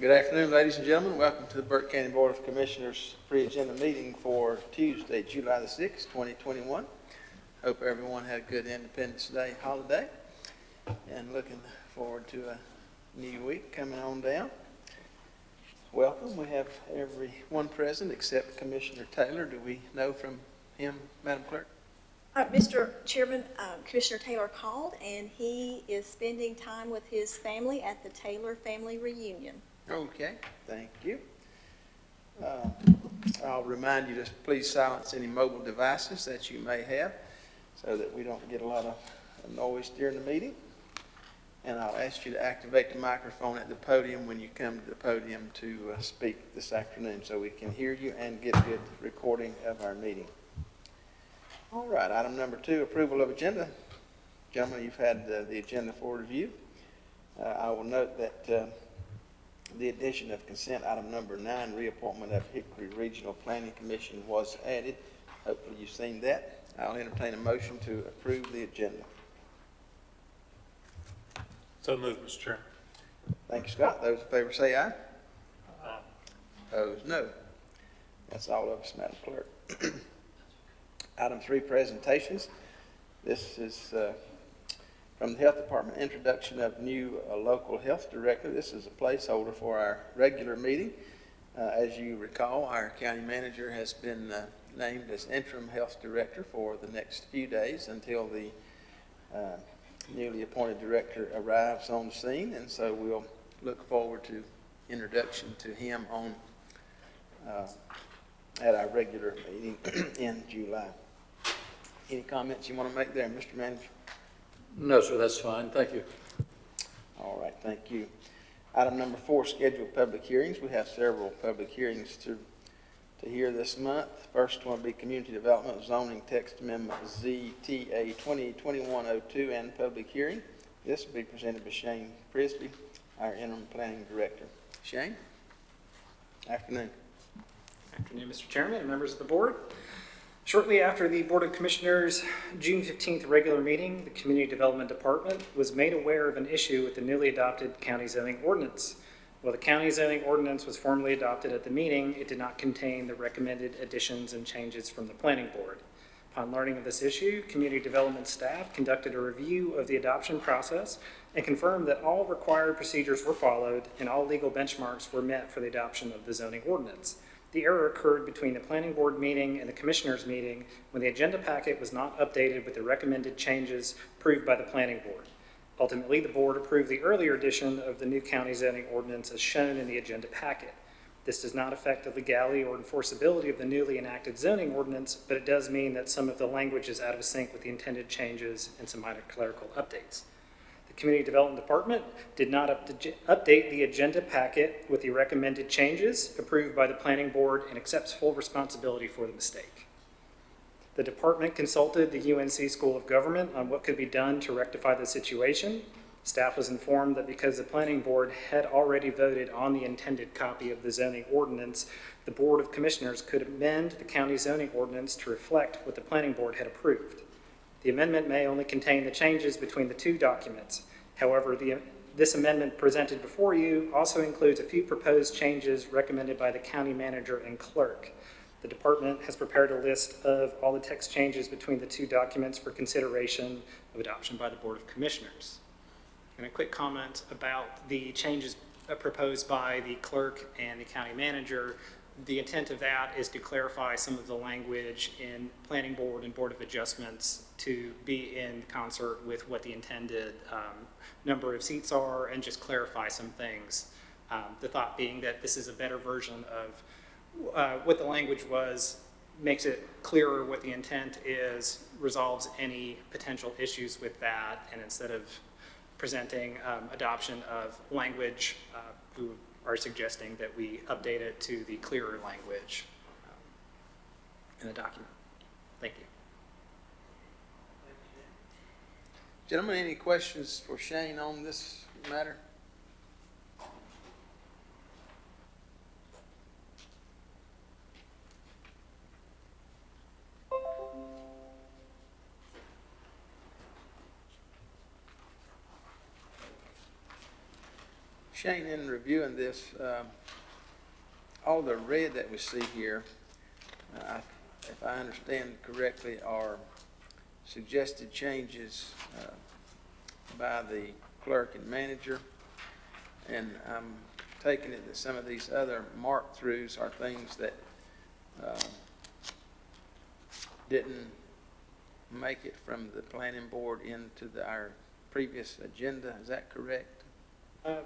Good afternoon, ladies and gentlemen. Welcome to the Burke County Board of Commissioners pre-agenda meeting for Tuesday, July the 6th, 2021. Hope everyone had a good Independence Day holiday and looking forward to a new week coming on down. Welcome. We have everyone present except Commissioner Taylor. Do we know from him, Madam Clerk? Mr. Chairman, Commissioner Taylor called, and he is spending time with his family at the Taylor family reunion. Okay, thank you. I'll remind you to please silence any mobile devices that you may have so that we don't get a lot of noise during the meeting. And I'll ask you to activate the microphone at the podium when you come to the podium to speak this afternoon so we can hear you and get a good recording of our meeting. All right, item number 2, approval of agenda. Gentlemen, you've had the agenda for review. I will note that the addition of consent item number 9, reappointment of Hickory Regional Planning Commission, was added. Hopefully you've seen that. I'll entertain a motion to approve the agenda. So moved, Mr. Chairman. Thank you, Scott. Those in favor say aye. Aye. Opposed, no. That's all of us, Madam Clerk. Item 3, presentations. This is from the Health Department, introduction of new local health director. This is a placeholder for our regular meeting. As you recall, our county manager has been named as interim health director for the next few days until the newly appointed director arrives on the scene, and so we'll look forward to introduction to him on at our regular meeting in July. Any comments you want to make there, Mr. Manager? No, sir, that's fine. Thank you. All right, thank you. Item number 4, scheduled public hearings. We have several public hearings to hear this month. First one will be Community Development Zoning Text Amendment ZTA 2021-02 and public hearing. This will be presented by Shane Frisbee, our interim planning director. Shane? Afternoon. Afternoon, Mr. Chairman and members of the board. Shortly after the Board of Commissioners' June 15th regular meeting, the Community Development Department was made aware of an issue with the newly adopted county zoning ordinance. While the county zoning ordinance was formally adopted at the meeting, it did not contain the recommended additions and changes from the Planning Board. Upon learning of this issue, Community Development staff conducted a review of the adoption process and confirmed that all required procedures were followed and all legal benchmarks were met for the adoption of the zoning ordinance. The error occurred between the Planning Board meeting and the Commissioners meeting when the agenda packet was not updated with the recommended changes approved by the Planning Board. Ultimately, the board approved the earlier edition of the new county zoning ordinance as shown in the agenda packet. This does not affect the legality or enforceability of the newly enacted zoning ordinance, but it does mean that some of the language is out of sync with the intended changes and some minor clerical updates. The Community Development Department did not update the agenda packet with the recommended changes approved by the Planning Board and accepts full responsibility for the mistake. The department consulted the UNC School of Government on what could be done to rectify the situation. Staff was informed that because the Planning Board had already voted on the intended copy of the zoning ordinance, the Board of Commissioners could amend the county zoning ordinance to reflect what the Planning Board had approved. The amendment may only contain the changes between the two documents. However, this amendment presented before you also includes a few proposed changes recommended by the county manager and clerk. The department has prepared a list of all the text changes between the two documents for consideration of adoption by the Board of Commissioners. And a quick comment about the changes proposed by the clerk and the county manager. The intent of that is to clarify some of the language in Planning Board and Board of Adjustments to be in concert with what the intended number of seats are and just clarify some things. The thought being that this is a better version of what the language was, makes it clearer what the intent is, resolves any potential issues with that, and instead of presenting adoption of language, we are suggesting that we update it to the clearer language in the document. Thank you. Gentlemen, any questions for Shane on this matter? Shane, in reviewing this, all the red that we see here, if I understand correctly, are suggested changes by the clerk and manager. And I'm taking it that some of these other mark-throughs are things that didn't make it from the planning board into our previous agenda. Is that correct?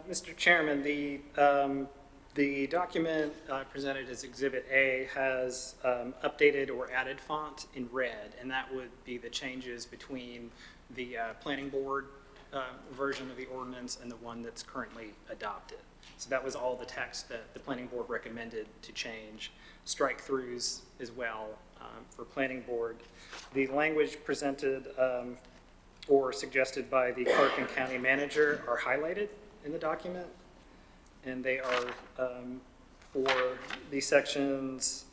Mr. Chairman, the document presented as Exhibit A has updated or added font in red, and that would be the changes between the planning board version of the ordinance and the one that's currently adopted. So that was all the text that the planning board recommended to change. Strike-throughs as well for planning board. The language presented or suggested by the clerk and county manager are highlighted in the document, and they are for the sections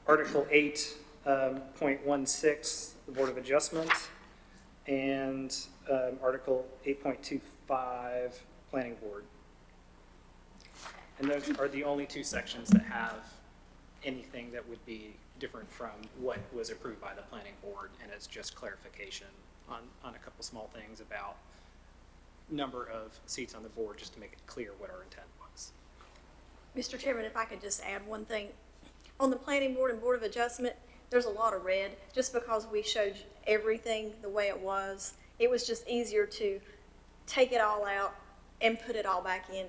Article 8.16, the Board of Adjustment, and Article 8.25, Planning Board. And those are the only two sections that have anything that would be different from what was approved by the planning board, and it's just clarification on a couple small things about number of seats on the board, just to make it clear what our intent was. Mr. Chairman, if I could just add one thing. On the planning board and board of adjustment, there's a lot of red. Just because we showed everything the way it was just easier to take it all out and put it all back in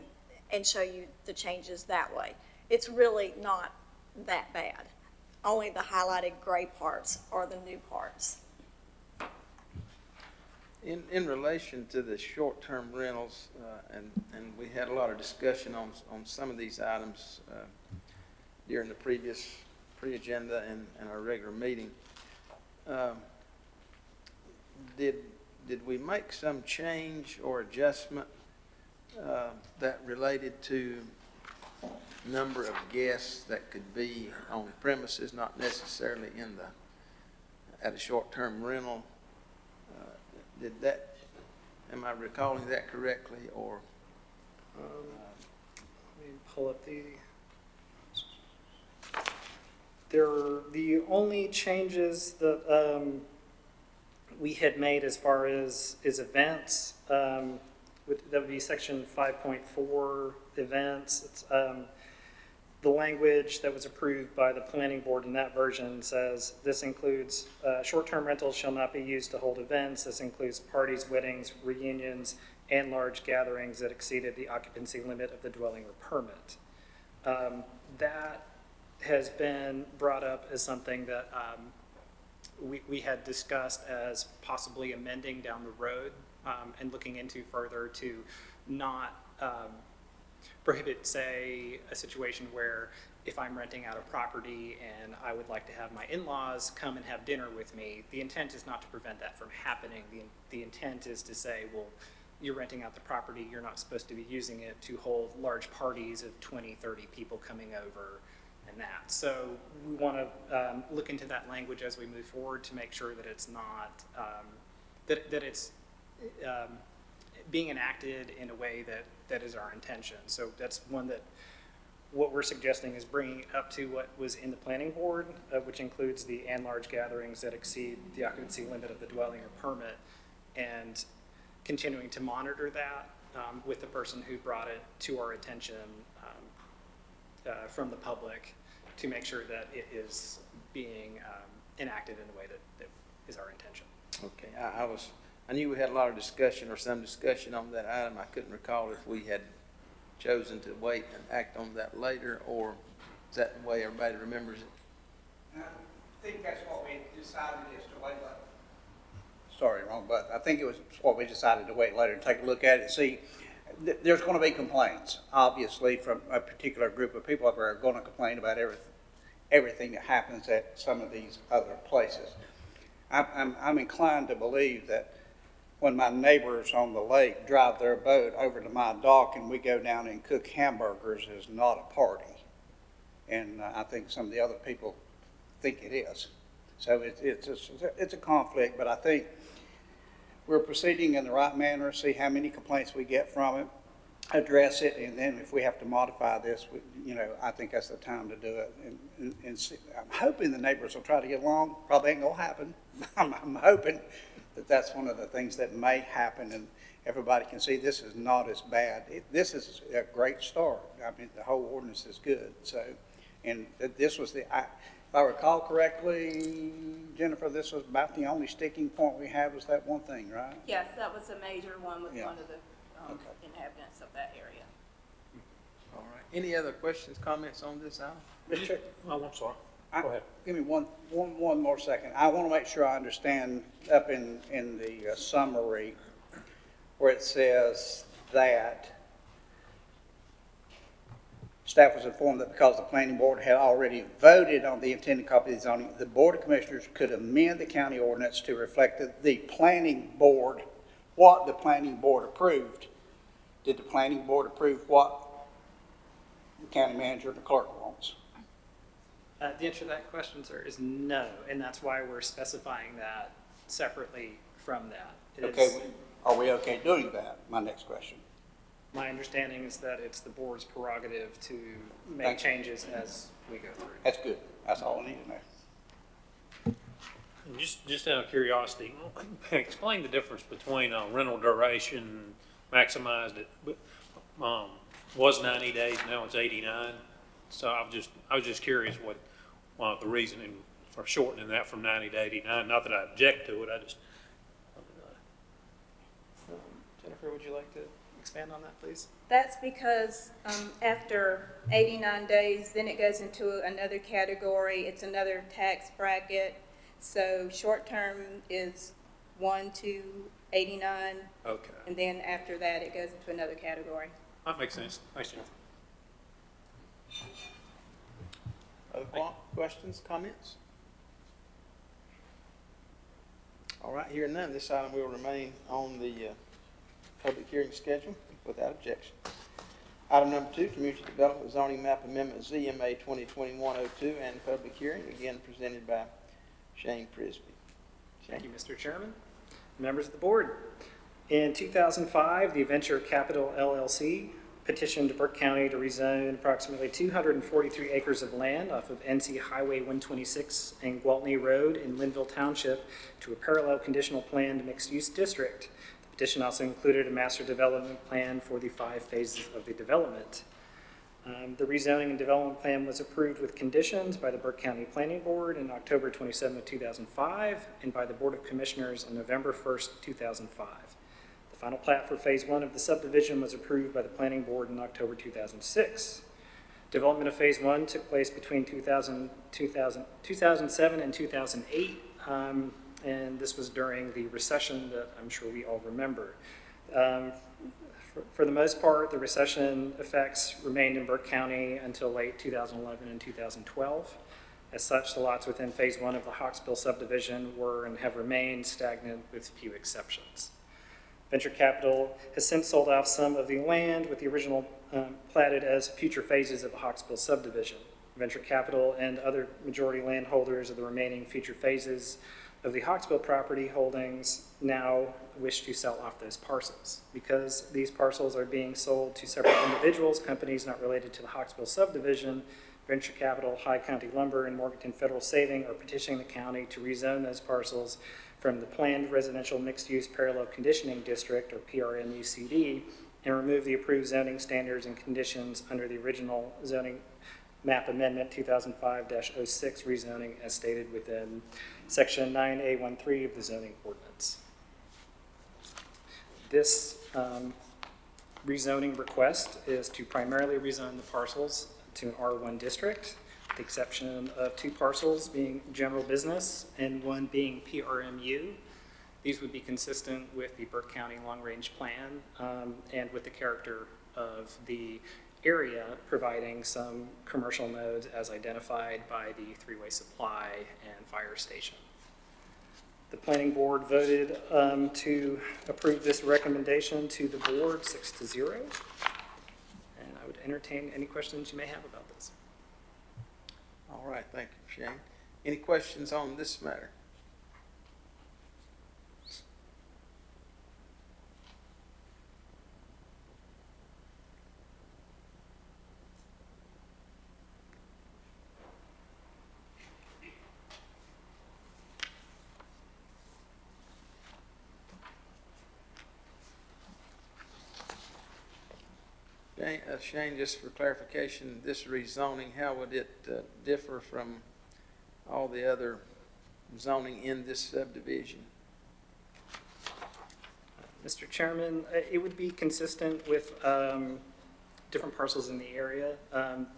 and show you the changes that way. It's really not that bad. Only the highlighted gray parts are the new parts. In relation to the short-term rentals, and we had a lot of discussion on some of these items during the previous pre-agenda and our regular meeting, did we make some change or adjustment that related to number of guests that could be on premises, not necessarily at a short-term rental? Am I recalling that correctly, or? Let me pull up the only changes that we had made as far as events, that would be section 5.4 events. It's, the language that was approved by the planning board in that version says this includes short-term rentals shall not be used to hold events. This includes parties, weddings, reunions, and large gatherings that exceeded the occupancy limit of the dwelling or permit. That has been brought up as something that we had discussed as possibly amending down the road and looking into further to not prohibit, say, a situation where if I'm renting out a property and I would like to have my in-laws come and have dinner with me, the intent is not to prevent that from happening. The intent is to say, well, you're renting out the property, you're not supposed to be using it to hold large parties of 20, 30 people coming over and that. So we want to look into that language as we move forward to make sure that it's not, that it's being enacted in a way that is our intention. So that's one that what we're suggesting is bringing it up to what was in the planning board, which includes the and large gatherings that exceed the occupancy limit of the dwelling or permit, and continuing to monitor that with the person who brought it to our attention from the public to make sure that it is being enacted in a way that is our intention. Okay, I knew we had a lot of discussion or some discussion on that item. I couldn't recall if we had chosen to wait and act on that later, or is that the way everybody remembers it? I think that's what we decided is to wait later. Sorry, wrong button. I think it was what we decided to wait later and take a look at it. See, there's going to be complaints, obviously, from a particular group of people that are going to complain about everything that happens at some of these other places. I'm inclined to believe that when my neighbors on the lake drive their boat over to my dock and we go down and cook hamburgers is not a party. And I think some of the other people think it is. So it's a conflict, but I think we're proceeding in the right manner, see how many complaints we get from it. address it, and then if we have to modify this, I think that's the time to do it. And see, I'm hoping the neighbors will try to get along. Probably ain't gonna happen. I'm hoping that that's one of the things that may happen, and everybody can see this is not as bad. This is a great start. I mean, the whole ordinance is good, so, and this was if I recall correctly, Jennifer, this was about the only sticking point we had was that one thing, right? Yes, that was a major one with Yeah. one of the Okay. inhabitants of that area. All right. Any other questions, comments on this item? Mr. Chair, Oh, I'm sorry. I- Go ahead. Give me one more second. I want to make sure I understand up in the summary where it says that staff was informed that because the planning board had already voted on the intended copy of the zoning, the Board of Commissioners could amend the county ordinance to reflect that the planning board, what the planning board approved. Did the planning board approve what the county manager and the clerk wants? The answer to that question, sir, is no, and that's why we're specifying that separately from that. Okay, are we okay doing that? My next question. My understanding is that it's the board's prerogative to make Thank you. changes as we go through. That's good. That's all I need to know. And just out of curiosity, explain the difference between rental duration, maximized it, was 90 days, now it's 89. So I was just curious what the reasoning for shortening that from 90 to 89. Not that I object to it, I just. Jennifer, would you like to expand on that, please? That's because after 89 days, then it goes into another category. It's another tax bracket. So short-term is 1 to 89, Okay, and then after that, it goes into another category. that makes sense. Thanks, Jennifer. Other questions, comments? All right, hearing none, this item will remain on the public hearing schedule without objection. Item number 2, Community Development Zoning Map Amendment ZMA 2021-02 and public hearing, again presented by Shane Prisby. Thank you, Mr. Chairman. Members of the board. In 2005, the Venture Capital LLC petitioned Burke County to rezone approximately 243 acres of land off of NC Highway 126 and Gwaltney Road in Linville Township to a parallel conditional planned mixed-use district. The petition also included a master development plan for the 5 phases of the development. The rezoning and development plan was approved with conditions by the Burke County Planning Board in October 27, 2005, and by the Board of Commissioners on November 1st, 2005. The final plat for Phase 1 of the subdivision was approved by the Planning Board in October 2006. Development of Phase 1 took place between 2007 and 2008, and this was during the recession that I'm sure we all remember. For the most part, the recession effects remained in Burke County until late 2011 and 2012. As such, the lots within Phase 1 of the Hawksbill subdivision were and have remained stagnant with few exceptions. Venture Capital has since sold off some of the land with the original platted as future phases of the Hawksbill subdivision. Venture Capital and other majority landholders of the remaining future phases of the Hawksbill property holdings now wish to sell off those parcels. Because these parcels are being sold to separate individuals, companies not related to the Hawksbill subdivision, Venture Capital, High County Lumber, and Morganton Federal Saving are petitioning the county to rezone those parcels from the Planned Residential Mixed-Use Parallel Conditioning District, or PRMUCD, and remove the approved zoning standards and conditions under the original zoning map amendment 2005-06 rezoning as stated within section 9A13 of the zoning ordinance. This rezoning request is to primarily rezone the parcels to an R1 district, with the exception of 2 parcels being general business and 1 being PRMU. These would be consistent with the Burke County long-range plan and with the character of the area, providing some commercial nodes as identified by the 3-way supply and fire station. The planning board voted to approve this recommendation to the board 6-0. And I would entertain any questions you may have about this. All right, thank you, Shane. Any questions on this matter? Shane, just for clarification, this rezoning, how would it differ from all the other zoning in this subdivision? Mr. Chairman, it would be consistent with different parcels in the area.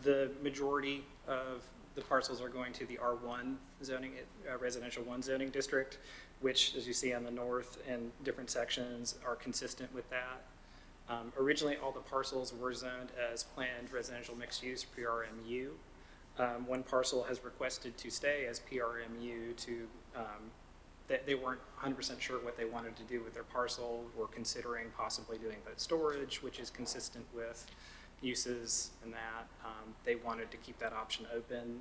The majority of the parcels are going to the R1 zoning, residential 1 zoning district, which, as you see on the north and different sections, are consistent with that. Originally, all the parcels were zoned as planned residential mixed use, PRMU. One parcel has requested to stay as PRMU to, they weren't 100% sure what they wanted to do with their parcel. Were considering possibly doing boat storage, which is consistent with uses and that. They wanted to keep that option open,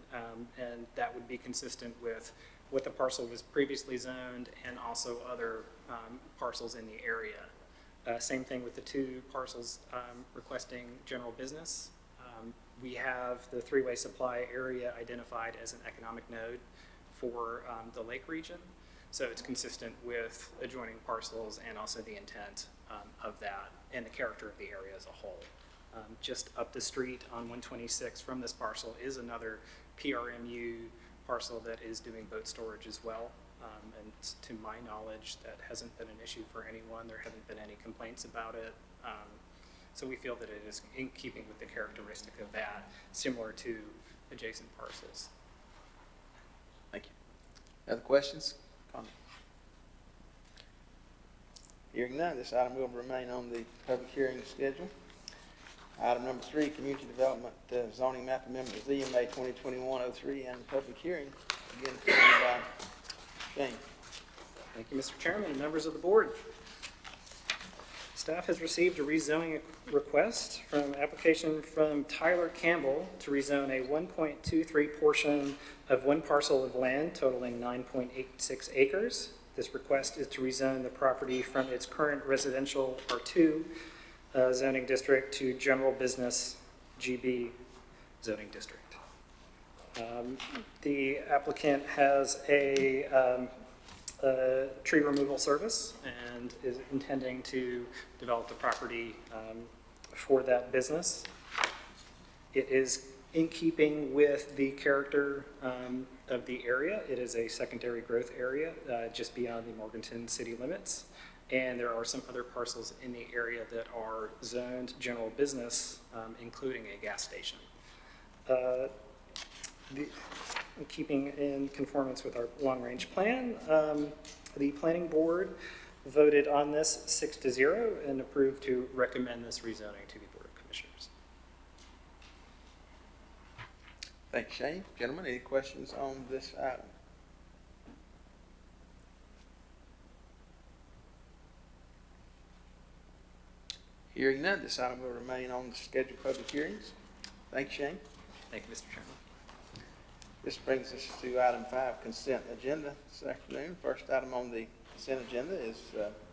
and that would be consistent with what the parcel was previously zoned and also other parcels in the area. Same thing with the 2 parcels requesting general business. We have the 3-way supply area identified as an economic node for the lake region. So it's consistent with adjoining parcels and also the intent of that and the character of the area as a whole. Just up the street on 126 from this parcel is another PRMU parcel that is doing boat storage as well. And to my knowledge, that hasn't been an issue for anyone. There haven't been any complaints about it. So we feel that it is in keeping with the characteristic of that, similar to adjacent parcels. Thank you. Other questions? Comments? Hearing none, this item will remain on the public hearing schedule. Item number 3, Community Development Zoning Map Amendment ZMA 2021-03 and public hearing. Again, presented by Shane. Thank you, Mr. Chairman and members of the board. Staff has received a rezoning request from application from Tyler Campbell to rezone a 1.23 portion of one parcel of land totaling 9.86 acres. This request is to rezone the property from its current residential R2 zoning district to general business GB zoning district. The applicant has a tree removal service and is intending to develop the property for that business. It is in keeping with the character of the area. It is a secondary growth area just beyond the Morganton city limits. And there are some other parcels in the area that are zoned general business, including a gas station. Keeping in conformance with our long-range plan, the planning board voted on this 6-0 and approved to recommend this rezoning to the Board of Commissioners. Thank you, Shane. Gentlemen, any questions on this item? Hearing none, this item will remain on the scheduled public hearings. Thank you, Shane. Thank you, Mr. Chairman. This brings us to item 5, consent agenda this afternoon. First item on the consent agenda is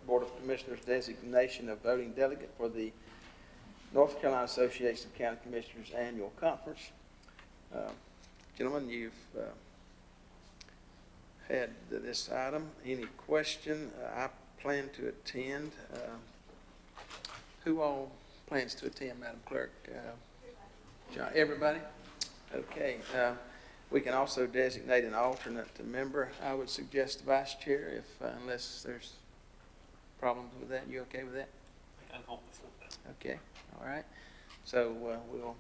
Board of Commissioners designation of voting delegate for the North Carolina Association of County Commissioners Annual Conference. Gentlemen, you've had this item. Any question? I plan to attend. Who all plans to attend, Madam Clerk? John, everybody? Okay. We can also designate an alternate member. I would suggest vice chair, if unless there's problems with that. You okay with that? I can hold before that. Okay. All right. So we'll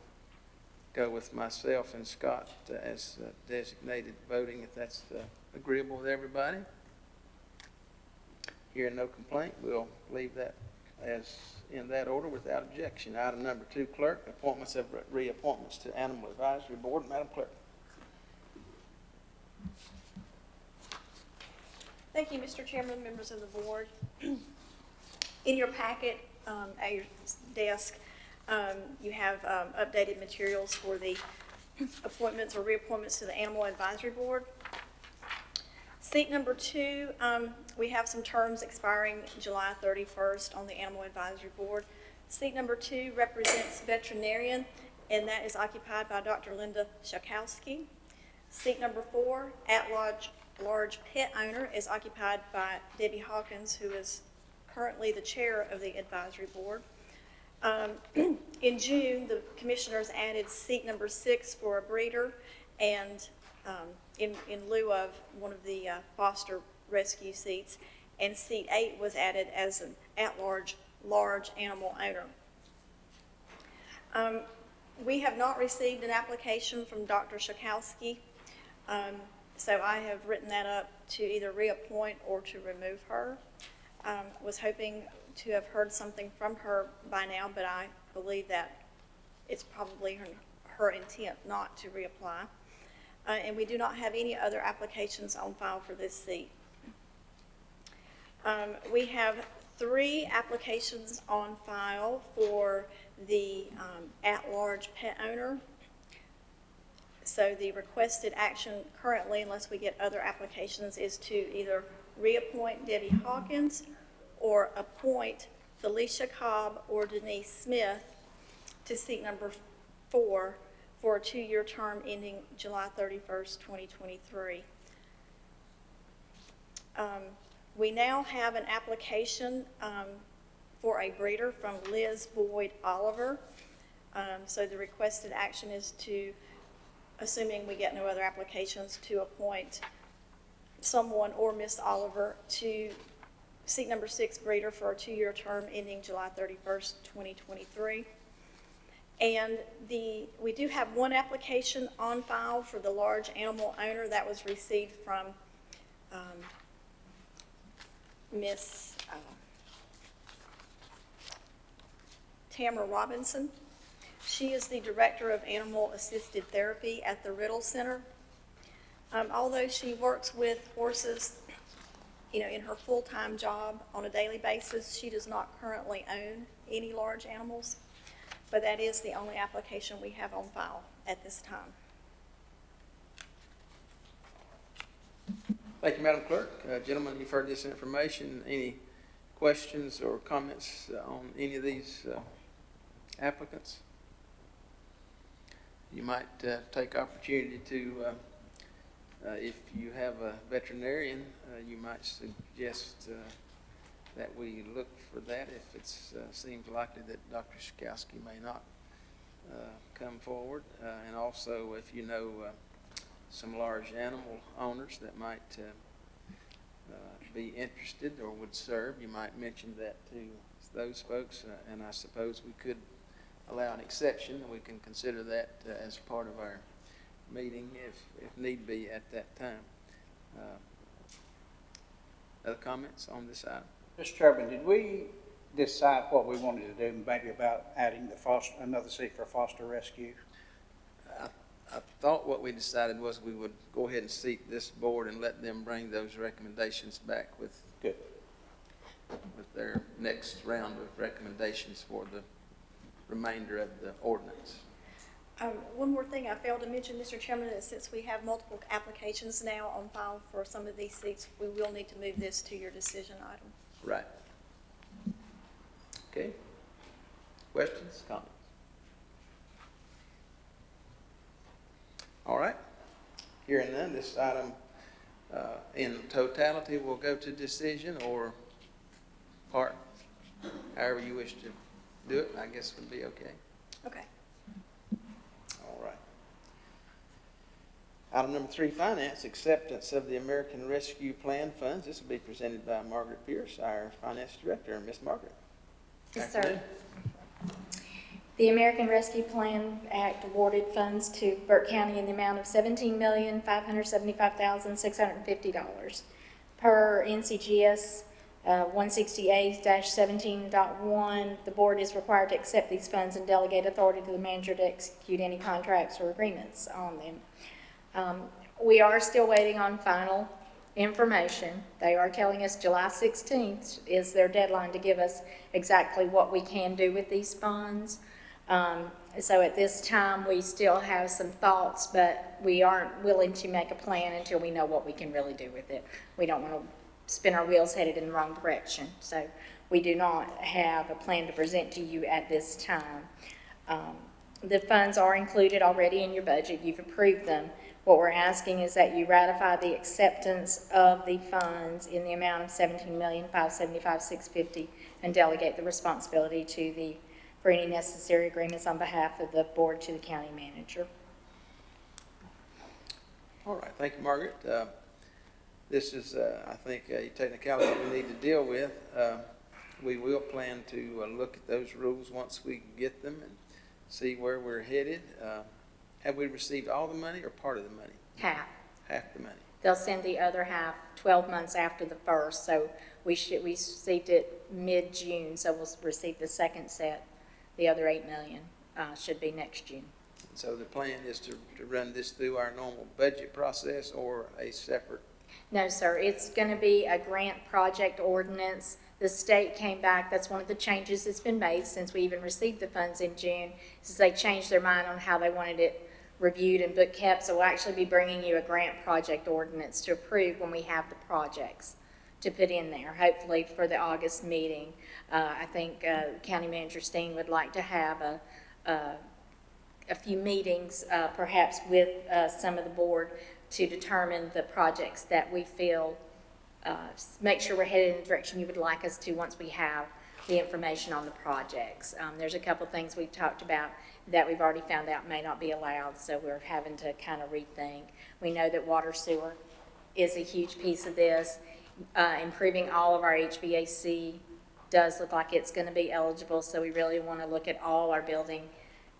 go with myself and Scott as designated voting, if that's agreeable with everybody. Hearing no complaint, we'll leave that as in that order without objection. Item number 2, Clerk, appointments of reappointments to Animal Advisory Board. Madam Clerk. Thank you, Mr. Chairman, members of the board. In your packet at your desk, you have updated materials for the appointments or reappointments to the Animal Advisory Board. Seat number 2, we have some terms expiring July 31st on the Animal Advisory Board. Seat number 2 represents veterinarian, and that is occupied by Dr. Linda Shakowski. Seat number 4, at-large pet owner, is occupied by Debbie Hawkins, who is currently the chair of the advisory board. In June, the commissioners added seat number 6 for a breeder, and in lieu of one of the foster rescue seats, and seat 8 was added as an at-large large animal owner. We have not received an application from Dr. Shakowski, so I have written that up to either reappoint or to remove her. Was hoping to have heard something from her by now, but I believe that it's probably her intent not to reapply. And we do not have any other applications on file for this seat. We have 3 applications on file for the at-large pet owner. So the requested action currently, unless we get other applications, is to either reappoint Debbie Hawkins or appoint Felicia Cobb or Denise Smith to seat number 4 for a 2-year term ending July 31st, 2023. We now have an application for a breeder from Liz Boyd Oliver. So the requested action is to, assuming we get no other applications, to appoint someone or Miss Oliver to seat number 6 breeder for a 2-year term ending July 31st, 2023. And we do have 1 application on file for the large animal owner that was received from Miss Tamara Robinson. She is the Director of Animal Assisted Therapy at the Riddle Center. Although she works with horses, in her full-time job on a daily basis, she does not currently own any large animals, but that is the only application we have on file at this time. Thank you, Madam Clerk. Gentlemen, you've heard this information. Any questions or comments on any of these applicants? You might take opportunity to, if you have a veterinarian, you might suggest that we look for that if it seems likely that Dr. Shakowski may not come forward. And also, if you know some large animal owners that might be interested or would serve, you might mention that to those folks. And I suppose we could allow an exception. We can consider that as part of our meeting if need be at that time. Other comments on this item? Mr. Chairman, did we decide what we wanted to do, maybe about adding another seat for foster rescue? I thought what we decided was we would go ahead and seat this board and let them bring those recommendations back with their next round of recommendations for the remainder of the ordinance. One more thing I failed to mention, Mr. Chairman, is since we have multiple applications now on file for some of these seats, we will need to move this to your decision item. Right. Okay. Questions, comments? All right. Hearing none, this item in totality will go to decision, or part, however you wish to do it, I guess would be okay. Okay. All right. Item number 3, finance, acceptance of the American Rescue Plan funds. This will be presented by Margaret Pierce, our finance director. Miss Margaret. Yes, sir. The American Rescue Plan Act awarded funds to Burke County in the amount of $17,575,650. Per NCGS 168-17.1, the board is required to accept these funds and delegate authority to the manager to execute any contracts or agreements on them. We are still waiting on final information. They are telling us July 16th is their deadline to give us exactly what we can do with these funds. So at this time, we still have some thoughts, but we aren't willing to make a plan until we know what we can really do with it. We don't want to spin our wheels headed in the wrong direction. So we do not have a plan to present to you at this time. The funds are included already in your budget. You've approved them. What we're asking is that you ratify the acceptance of the funds in the amount of $17,575,650 and delegate the responsibility to the for any necessary agreements on behalf of the board to the county manager. All right, thank you, Margaret. This is, I think, a technicality we need to deal with. We will plan to look at those rules once we get them and see where we're headed. Have we received all the money or part of the money? Half. Half the money. They'll send the other half 12 months after the first, so we received it mid-June, so we'll receive the second set. The other $8 million should be next June. So the plan is to run this through our normal budget process or a separate? No, sir, it's going to be a grant project ordinance. The state came back, that's one of the changes that's been made since we even received the funds in June, is they changed their mind on how they wanted it reviewed and book kept. So we'll actually be bringing you a grant project ordinance to approve when we have the projects to put in there, hopefully for the August meeting. I think County Manager Steen would like to have a few meetings, perhaps with some of the board, to determine the projects that we feel, make sure we're headed in the direction you would like us to once we have the information on the projects. There's a couple things we've talked about that we've already found out may not be allowed, so we're having to kind of rethink. We know that water sewer is a huge piece of this. Improving all of our HVAC does look like it's going to be eligible, so we really want to look at all our building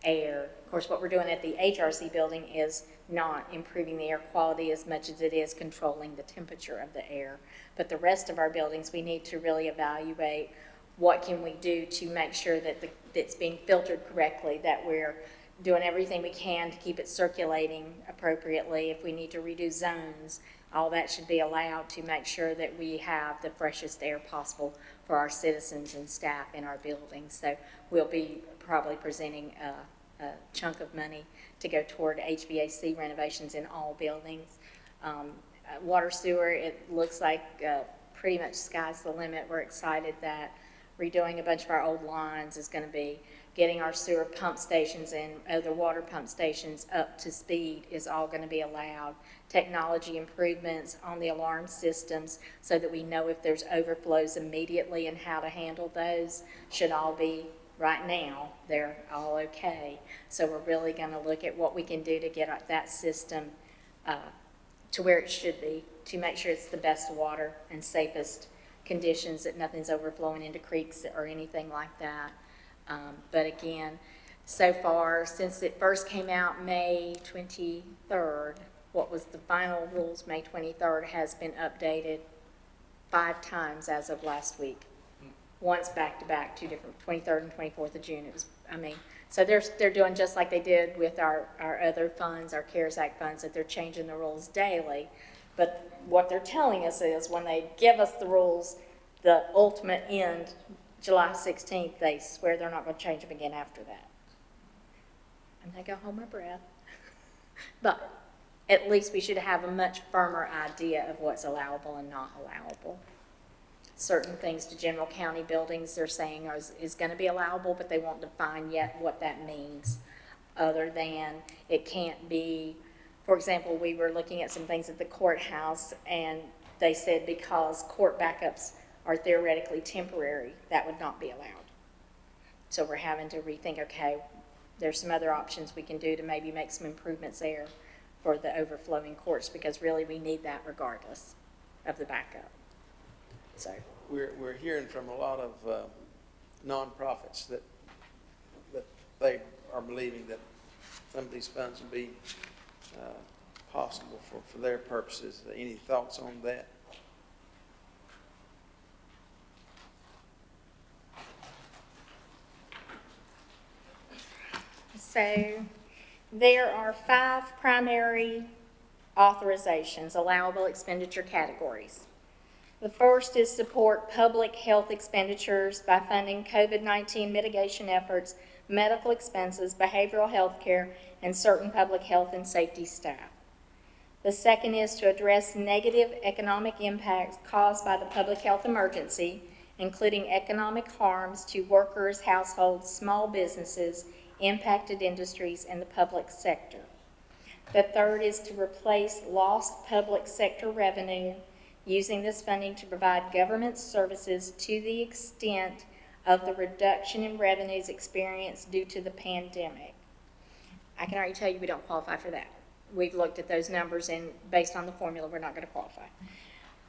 air. Of course, what we're doing at the HRC building is not improving the air quality as much as it is controlling the temperature of the air. But the rest of our buildings, we need to really evaluate what can we do to make sure that it's being filtered correctly, that we're doing everything we can to keep it circulating appropriately. If we need to redo zones, all that should be allowed to make sure that we have the freshest air possible for our citizens and staff in our buildings. So we'll be probably presenting a chunk of money to go toward HVAC renovations in all buildings. Water sewer, it looks like pretty much sky's the limit. We're excited that redoing a bunch of our old lines is going to be getting our sewer pump stations and other water pump stations up to speed is all going to be allowed. Technology improvements on the alarm systems so that we know if there's overflows immediately and how to handle those should all be, right now, they're all okay. So we're really going to look at what we can do to get that system to where it should be, to make sure it's the best water and safest conditions, that nothing's overflowing into creeks or anything like that. But again, so far, since it first came out May 23rd, what was the final rules May 23rd has been updated 5 times as of last week. Once back to back, 2 different, 23rd and 24th of June. It was, so they're doing just like they did with our other funds, our CARES Act funds, that they're changing the rules daily. But what they're telling us is when they give us the rules, the ultimate end, July 16th, they swear they're not going to change them again after that. I'm going to go hold my breath. But at least we should have a much firmer idea of what's allowable and not allowable. Certain things to general county buildings they're saying is going to be allowable, but they won't define yet what that means, other than it can't be. For example, we were looking at some things at the courthouse, and they said because court backups are theoretically temporary, that would not be allowed. So we're having to rethink, okay, there's some other options we can do to maybe make some improvements there for the overflowing courts, because really we need that regardless of the backup. So We're hearing from a lot of nonprofits that they are believing that some of these funds will be possible for their purposes. Any thoughts on that? So there are 5 primary authorizations, allowable expenditure categories. The first is support public health expenditures by funding COVID-19 mitigation efforts, medical expenses, behavioral health care, and certain public health and safety staff. The second is to address negative economic impacts caused by the public health emergency, including economic harms to workers, households, small businesses, impacted industries, and the public sector. The third is to replace lost public sector revenue, using this funding to provide government services to the extent of the reduction in revenues experienced due to the pandemic. I can already tell you we don't qualify for that. We've looked at those numbers, and based on the formula, we're not going to qualify.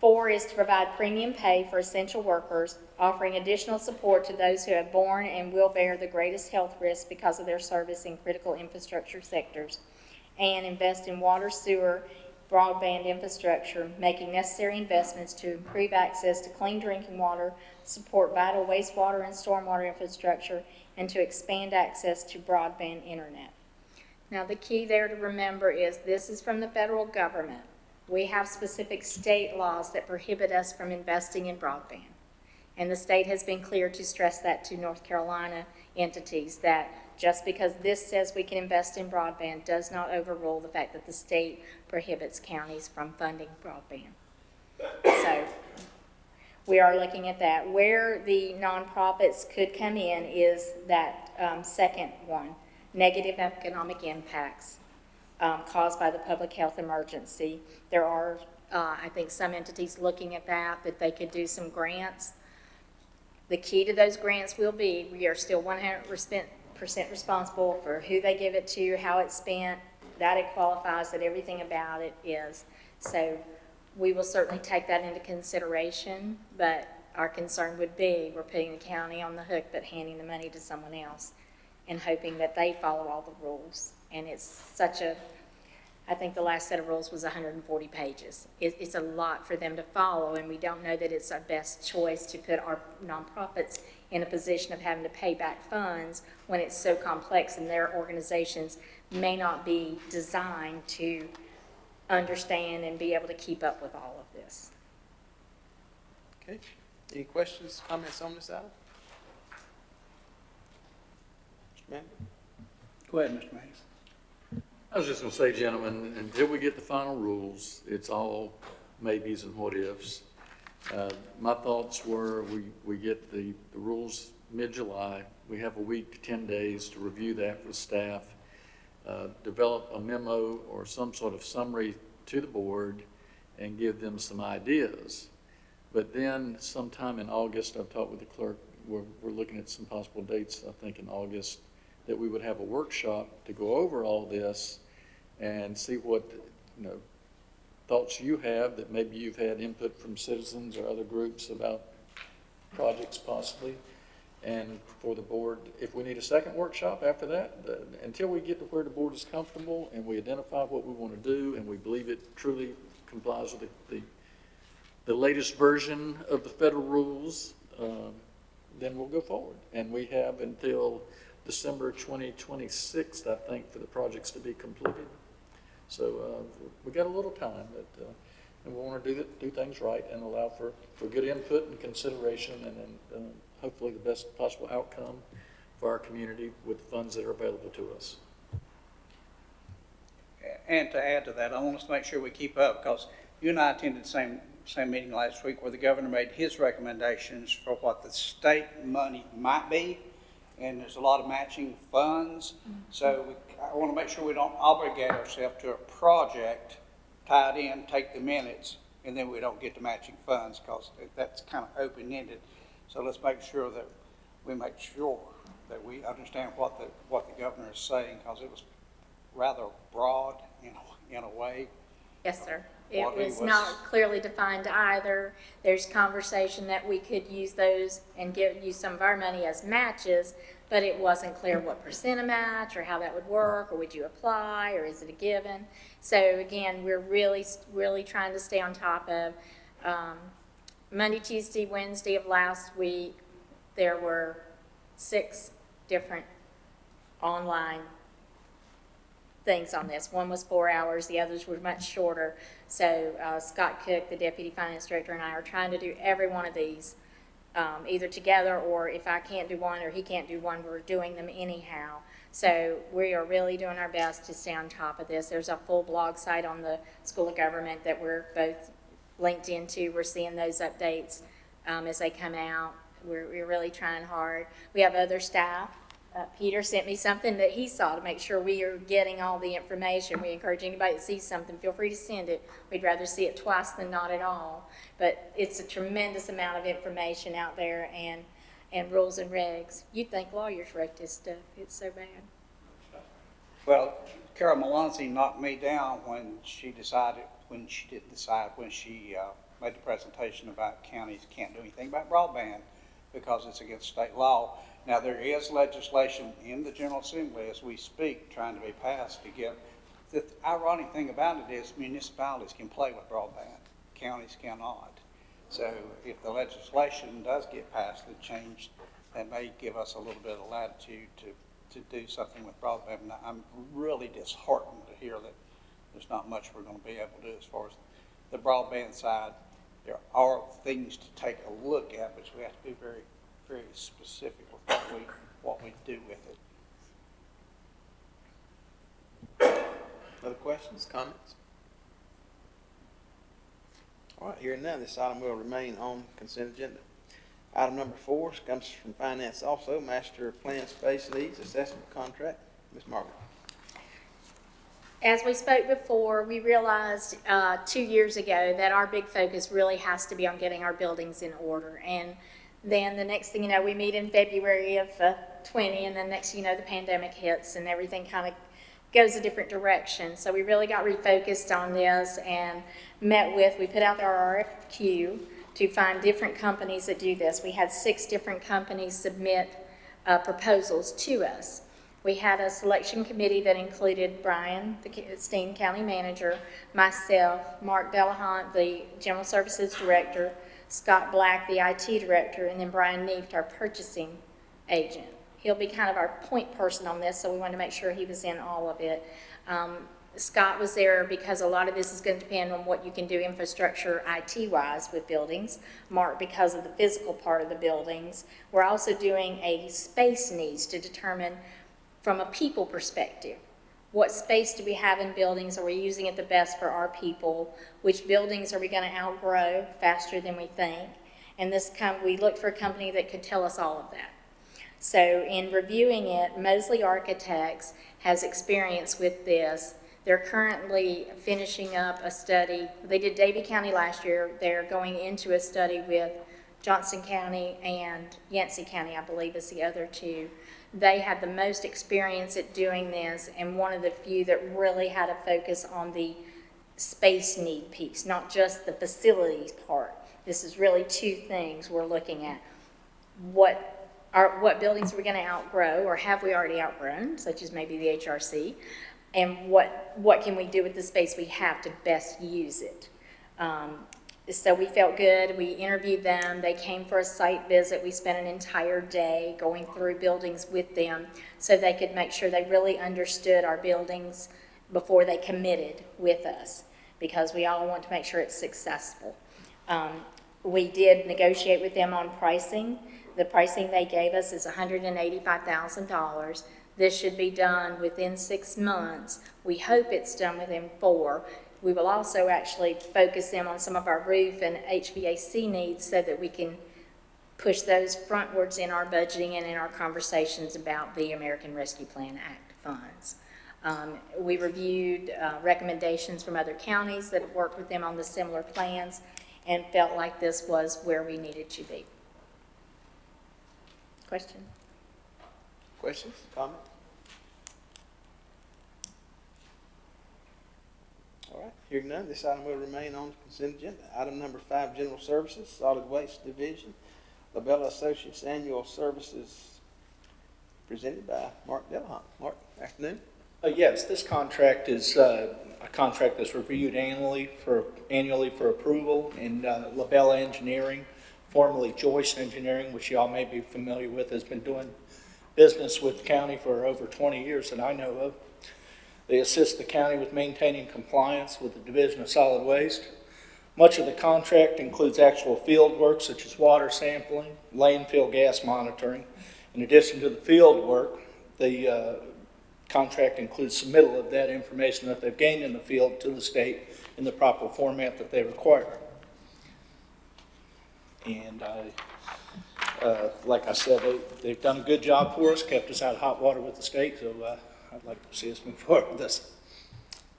4 is to provide premium pay for essential workers, offering additional support to those who have borne and will bear the greatest health risks because of their service in critical infrastructure sectors, and invest in water, sewer, broadband infrastructure, making necessary investments to improve access to clean drinking water, support vital wastewater and stormwater infrastructure, and to expand access to broadband internet. Now, the key there to remember is this is from the federal government. We have specific state laws that prohibit us from investing in broadband. And the state has been clear to stress that to North Carolina entities, that just because this says we can invest in broadband does not overrule the fact that the state prohibits counties from funding broadband. So we are looking at that. Where the nonprofits could come in is that second one, negative economic impacts caused by the public health emergency. There are, I think, some entities looking at that they could do some grants. The key to those grants will be we are still 100% responsible for who they give it to, how it's spent, that it qualifies, that everything about it is. So we will certainly take that into consideration, but our concern would be we're putting the county on the hook but handing the money to someone else and hoping that they follow all the rules. And it's such a, I think the last set of rules was 140 pages. It's a lot for them to follow, and we don't know that it's our best choice to put our nonprofits in a position of having to pay back funds when it's so complex and their organizations may not be designed to understand and be able to keep up with all of this. Okay. Any questions, comments on this item? Mr. Manning? Go ahead, Mr. Mays. I was just going to say, gentlemen, until we get the final rules, it's all maybes and what ifs. My thoughts were we get the rules mid-July. We have a week to 10 days to review that with staff, develop a memo or some sort of summary to the board and give them some ideas. But then sometime in August, I've talked with the clerk, we're looking at some possible dates, I think in August, that we would have a workshop to go over all this and see what, thoughts you have, that maybe you've had input from citizens or other groups about projects possibly. And for the board, if we need a second workshop after that, until we get to where the board is comfortable and we identify what we want to do and we believe it truly complies with the latest version of the federal rules, then we'll go forward. And we have until December 2026, I think, for the projects to be completed. So we got a little time, but and we want to do things right and allow for good input and consideration, and then hopefully the best possible outcome for our community with the funds that are available to us. And to add to that, I want us to make sure we keep up, because you and I attended the same meeting last week where the governor made his recommendations for what the state money might be, and there's a lot of matching funds. So I want to make sure we don't obligate ourselves to a project, tie it in, take the minutes, and then we don't get the matching funds, because that's kind of open-ended. So let's make sure that we we understand what the governor is saying, because it was rather broad in a way. Yes, sir. It was not clearly defined either. There's conversation that we could use those and use some of our money as matches, but it wasn't clear what percent of match or how that would work, or would you apply, or is it a given? So again, we're really, really trying to stay on top of Monday, Tuesday, Wednesday of last week. There were 6 different online things on this. One was 4 hours, the others were much shorter. So Scott Cook, the Deputy Finance Director, and I are trying to do every one of these either together, or if I can't do one or he can't do one, we're doing them anyhow. So we are really doing our best to stay on top of this. There's a full blog site on the School of Government that we're both linked into. We're seeing those updates as they come out. We're really trying hard. We have other staff. Peter sent me something that he saw to make sure we are getting all the information. We encourage anybody that sees something, feel free to send it. We'd rather see it twice than not at all. But it's a tremendous amount of information out there, and and rules and regs. You'd think lawyers wrote this stuff. It's so bad. Well, Carol Melancy knocked me down when she didn't decide when she made the presentation about counties can't do anything about broadband because it's against state law. Now, there is legislation in the General Assembly as we speak trying to be passed to get, the ironic thing about it is municipalities can play with broadband, counties cannot. So if the legislation does get passed and changed, that may give us a little bit of latitude to do something with broadband. And I'm really disheartened to hear that there's not much we're going to be able to do as far as the broadband side. There are things to take a look at, but we have to be very, very specific with what we do with it. Other questions, comments? All right, hearing none, this item will remain on consent agenda. Item number 4 comes from Finance also, Master Plan Space Needs Assessment Contract. Ms. Margaret. As we spoke before, we realized 2 years ago that our big focus really has to be on getting our buildings in order. And then the next thing you know, we meet in February of 20, and then next thing you know, the pandemic hits and everything kind of goes a different direction. So we really got refocused on this and we put out our RFQ to find different companies that do this. We had 6 different companies submit proposals to us. We had a selection committee that included Brian, the esteemed county manager, myself, Mark Delahunt, the general services director, Scott Black, the IT director, and then Brian Neeft, our purchasing agent. He'll be kind of our point person on this, so we wanted to make sure he was in all of it. Scott was there because a lot of this is going to depend on what you can do infrastructure IT-wise with buildings. Mark, because of the physical part of the buildings. We're also doing a space needs to determine from a people perspective, what space do we have in buildings? Are we using it the best for our people? Which buildings are we going to outgrow faster than we think? And we looked for a company that could tell us all of that. So in reviewing it, Mosley Architects has experience with this. They're currently finishing up a study. They did Davie County last year. They're going into a study with Johnson County and Yancey County, I believe, is the other 2. They had the most experience at doing this, and one of the few that really had a focus on the space need piece, not just the facilities part. This is really 2 things we're looking at. What buildings are we going to outgrow, or have we already outgrown, such as maybe the HRC, and what can we do with the space we have to best use it. So we felt good. We interviewed them. They came for a site visit. We spent an entire day going through buildings with them so they could make sure they really understood our buildings before they committed with us, because we all want to make sure it's successful. We did negotiate with them on pricing. The pricing they gave us is $185,000. This should be done within 6 months. We hope it's done within 4. We will also actually focus them on some of our roof and HVAC needs so that we can push those frontwards in our budgeting and in our conversations about the American Rescue Plan Act funds. We reviewed recommendations from other counties that have worked with them on the similar plans and felt like this was where we needed to be. Question? Questions, comments? All right, hearing none, this item will remain on the consent agenda. Item number 5, General Services, Solid Waste Division, Labella Associates Annual Services, presented by Mark Delahunt. Mark, afternoon. Yes, this contract is a contract that's reviewed annually for approval, and Labella Engineering, formerly Joyce Engineering, which y'all may be familiar with, has been doing business with the county for over 20 years that I know of. They assist the county with maintaining compliance with the Division of Solid Waste. Much of the contract includes actual field work such as water sampling, landfill gas monitoring. In addition to the field work, the contract includes submittal of that information that they've gained in the field to the state in the proper format that they require. And like I said, they've done a good job for us, kept us out of hot water with the state, so I'd like to see us move forward with this.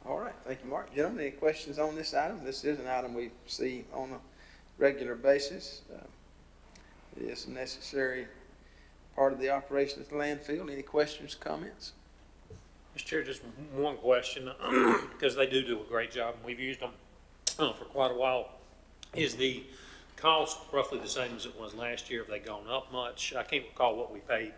All right, thank you, Mark. Gentlemen, any questions on this item? This is an item we see on a regular basis. It is a necessary part of the operation at the landfill. Any questions, comments? Mr. Chair, just one question, because they do a great job, and we've used them for quite a while. Is the cost roughly the same as it was last year? Have they gone up much? I can't recall what we paid.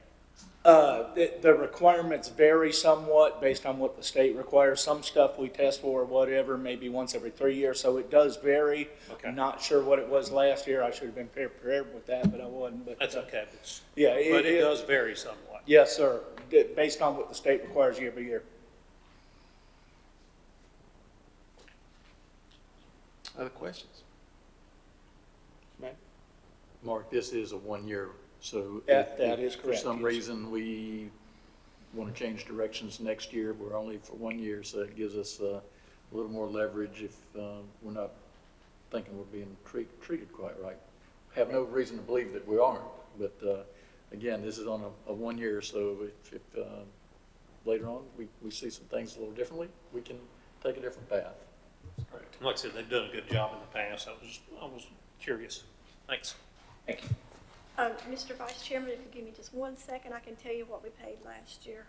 The requirements vary somewhat based on what the state requires. Some stuff we test for or whatever, maybe once every 3 years, so it does vary. Okay. I'm not sure what it was last year. I should have been prepared with that, but I wasn't. But That's okay, yeah, but it does vary somewhat. Yes, sir, based on what the state requires year by year. Other questions? Ma'am? Mark, this is a 1 year, so. That if is correct, For some yes. reason, we want to change directions next year, we're only for 1 year, so it gives us a little more leverage if we're not thinking we're being treated quite right. Have no reason to believe that we aren't, but again, this is on a 1 year, so if later on we see some things a little differently, we can take a different path. Correct. Like I said, they've done a good job in the past. I was curious. Thanks. Thank you. Mr. Vice Chairman, if you give me just 1 second, I can tell you what we paid last year.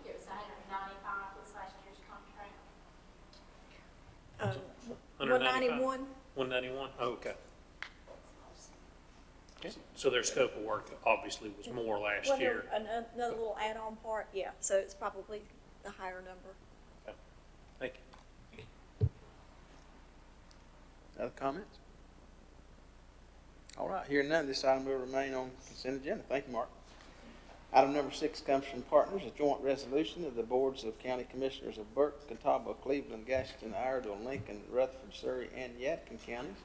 It was 195 was last year's contract. 191. 191? Oh, okay. So their scope of work obviously was more last Well, year. another little add-on part, yeah, so it's probably the higher number. Okay. Thank you. Other comments? All right, hearing none, this item will remain on consent agenda. Thank you, Mark. Item number 6 comes from Partners, a joint resolution of the boards of County Commissioners of Burke, Catawba, Cleveland, Gaston, Iredell, Lincoln, Rutherford, Surrey, and Yadkin counties,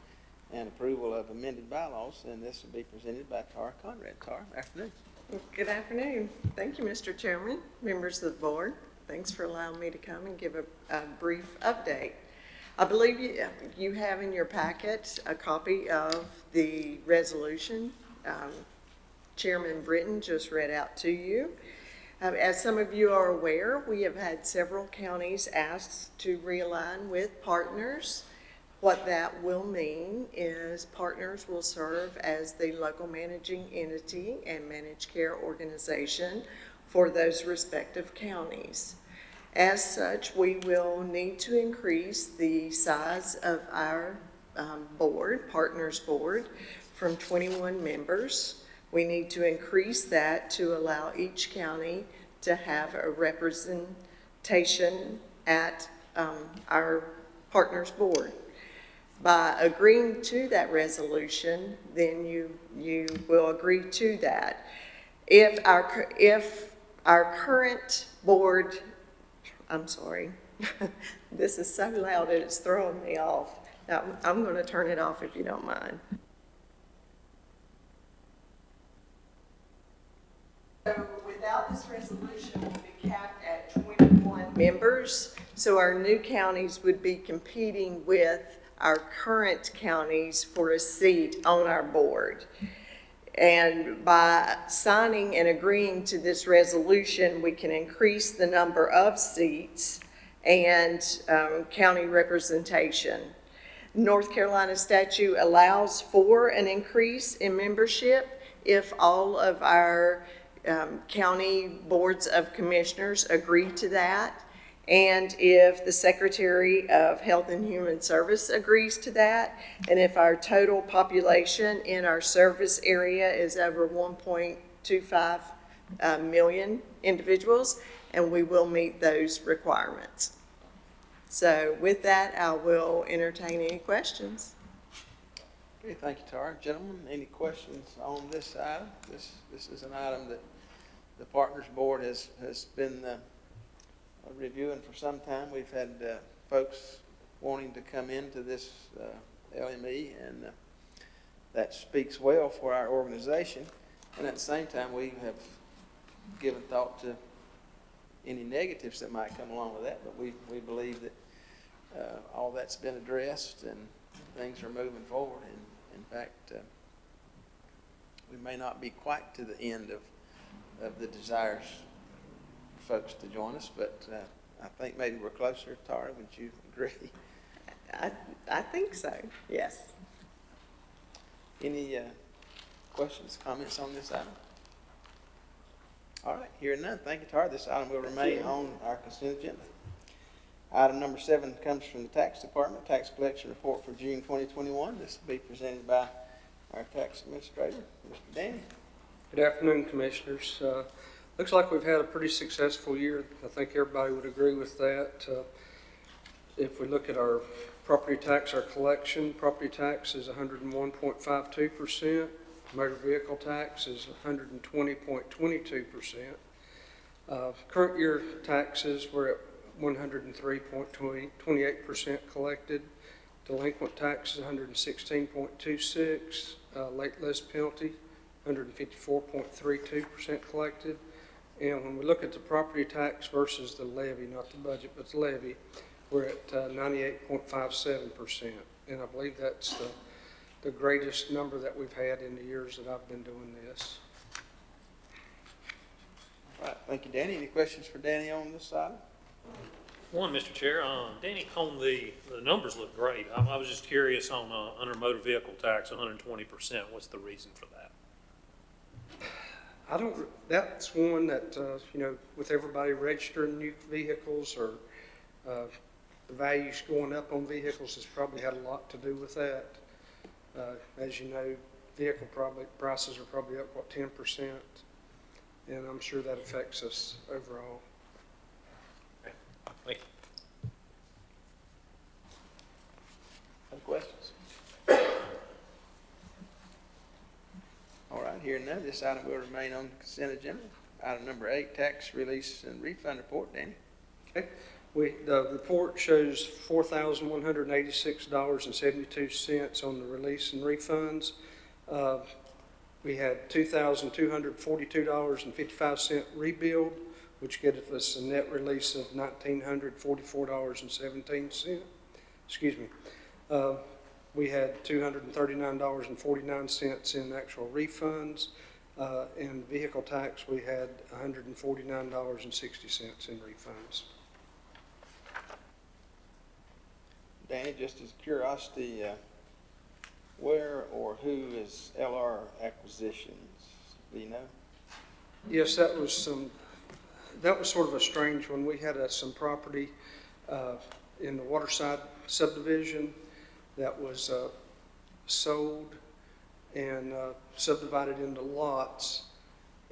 and approval of amended bylaws, and this will be presented by Tara Conrad. Tara, afternoon. Good afternoon. Thank you, Mr. Chairman, members of the board. Thanks for allowing me to come and give a brief update. I believe you have in your packet a copy of the resolution Chairman Britton just read out to you. As some of you are aware, we have had several counties asked to realign with Partners. What that will mean is Partners will serve as the local managing entity and managed care organization for those respective counties. As such, we will need to increase the size of our board, Partners Board, from 21 members. We need to increase that to allow each county to have a representation at our Partners Board. By agreeing to that resolution, then you will agree to that. If our current board, I'm sorry, this is so loud that it's throwing me off. Now, I'm going to turn it off if you don't mind. So without this resolution, we'll be capped at 21 members. So our new counties would be competing with our current counties for a seat on our board. And by signing and agreeing to this resolution, we can increase the number of seats and county representation. North Carolina statute allows for an increase in membership if all of our county boards of commissioners agree to that, and if the Secretary of Health and Human Service agrees to that, and if our total population in our service area is over 1.25 million individuals, and we will meet those requirements. So with that, I will entertain any questions. Okay, thank you, Tara. Gentlemen, any questions on this item? This is an item that the Partners Board has been reviewing for some time. We've had folks wanting to come into this LME, and that speaks well for our organization. And at the same time, we have given thought to any negatives that might come along with that, but we believe that all that's been addressed and things are moving forward. And in fact, we may not be quite to the end of the desires for folks to join us, but I think maybe we're closer. Tara, would you agree? I think so, yes. Any questions, comments on this item? All right, hearing none, thank you, Tara. This item will remain on our consent agenda. Item number 7 comes from the Tax Department, Tax Collection Report for June 2021. This will be presented by our Tax Administrator, Mr. Danny. Good afternoon, Commissioners. Looks like we've had a pretty successful year. I think everybody would agree with that. If we look at our property tax, our collection, property tax is 101.52%. Motor vehicle tax is 120.22%. Current year taxes were at 103.28% collected. Delinquent tax is 116.26. Late list penalty, 154.32% collected. And when we look at the property tax versus the levy, not the budget, but the levy, we're at 98.57%. And I believe that's the greatest number that we've had in the years that I've been doing this. All right, thank you, Danny. Any questions for Danny on this item? One, Mr. Chair, Danny, on the numbers look great. I was just curious on under motor vehicle tax, 120%. What's the reason for that? That's one that, with everybody registering new vehicles or the values going up on vehicles has probably had a lot to do with that. As you know, vehicle prices are probably up, 10%? And I'm sure that affects us overall. Thank you. Other questions? All right, hearing none, this item will remain on the consent agenda. Item number 8, tax release and refund report. Danny. Okay. The report shows $4,186.72 on the release and refunds. We had $2,242.55 rebuild, which gives us a net release of $1,944.17. Excuse me. We had $239.49 in actual refunds. In vehicle tax, we had $149.60 in refunds. Danny, just as curiosity, where or who is LR Acquisitions? Do you know? Yes, that was sort of a strange one. We had some property in the Waterside subdivision that was sold and subdivided into lots.